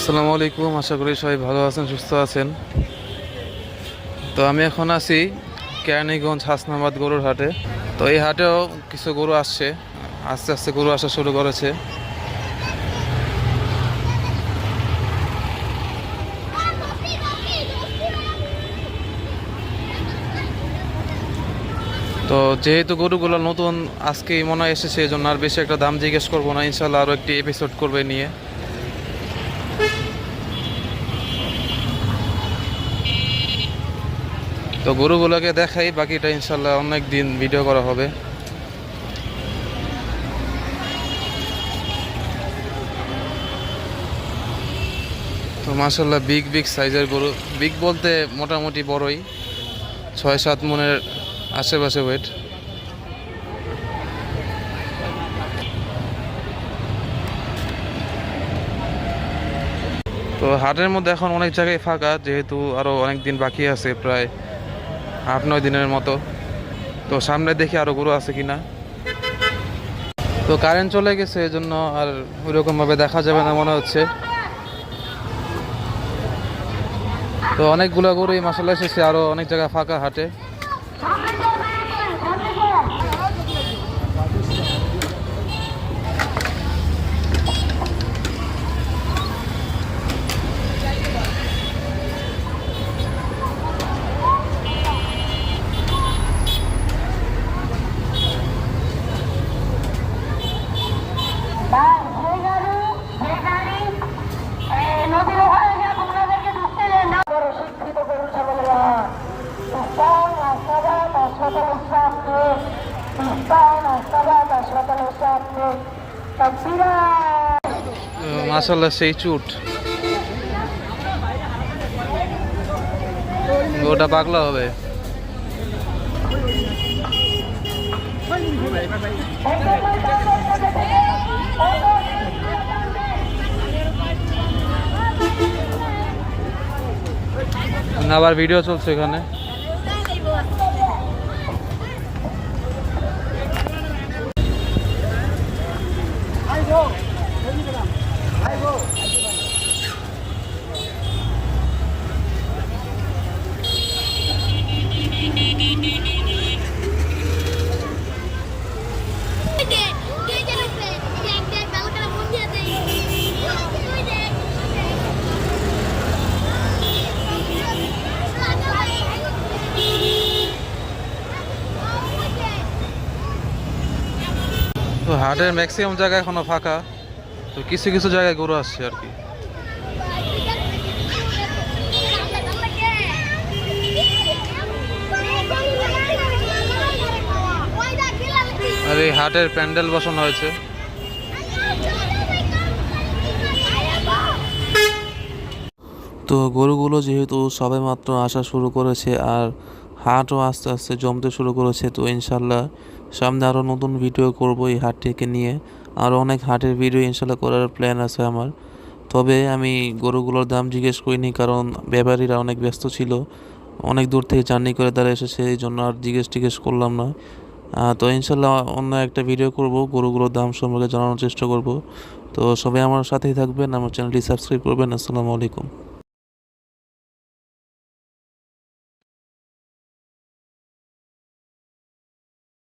আসসালামু আলাইকুম, আশা করি সবাই ভালো আছেন, সুস্থ আছেন। তো আমি এখন আছি কেরানীগঞ্জ হাসনাবাদ গরুর হাটে। তো এই হাটেও কিছু গরু আসছে, আস্তে আস্তে গরু আসা শুরু করেছে। তো যেহেতু গরুগুলো নতুন আজকেই মনে হয় এসেছে, এই জন্য আর বেশি একটা দাম জিজ্ঞেস করবো না, ইনশাল্লাহ আরও একটি এপিসোড করবে নিয়ে। তো গরুগুলোকে দেখাই, বাকিটা ইনশাল্লাহ অনেক দিন ভিডিও করা হবে। তো মাশাল্লাহ বিগ বিগ সাইজের গরু, বিগ বলতে মোটামুটি বড়ই, 6-7 মনের আশেপাশে ওয়েট। তো হাটের মধ্যে এখন অনেক জায়গায় ফাঁকা, যেহেতু আরও অনেক দিন বাকি আছে, প্রায় 8-9 দিনের মতো। তো সামনে দেখি আরও গরু আছে কিনা। তো কারেন্ট চলে গেছে, এজন্য আর ওইরকমভাবে দেখা যাবে না মনে হচ্ছে। তো অনেকগুলো গরুই মাসাল্লাহ এসেছে, আরও অনেক জায়গা ফাঁকা হাটে। মাশাল্লাহ সেই চুট, ওটা পাগলা হবে। আবার ভিডিও চলছে এখানে। তো হাটের ম্যাক্সিমাম জায়গা এখনো ফাঁকা, তো কিছু কিছু জায়গায় গরু আসছে আর কি। আর এই হাটের প্যান্ডেল বসানো হয়েছে। তো গরুগুলো যেহেতু সবে মাত্র আসা শুরু করেছে, আর হাটও আস্তে আস্তে জমতে শুরু করেছে, তো ইনশাল্লাহ সামনে আরও নতুন ভিডিও করব এই হাটটিকে নিয়ে। আরও অনেক হাটের ভিডিও ইনশাল্লাহ করার প্ল্যান আছে আমার। তবে আমি গরুগুলোর দাম জিজ্ঞেস করিনি, কারণ ব্যাপারীরা অনেক ব্যস্ত ছিল, অনেক দূর থেকে জার্নি করে তারা এসেছে, এই জন্য আর জিজ্ঞেস করলাম না। তো ইনশাল্লাহ অন্য একটা ভিডিও করব, গরুগুলোর দাম সম্পর্কে জানানোর চেষ্টা করব। তো সবাই আমার সাথেই থাকবেন, আমার চ্যানেলটি সাবস্ক্রাইব করবেন। আসসালামু আলাইকুম।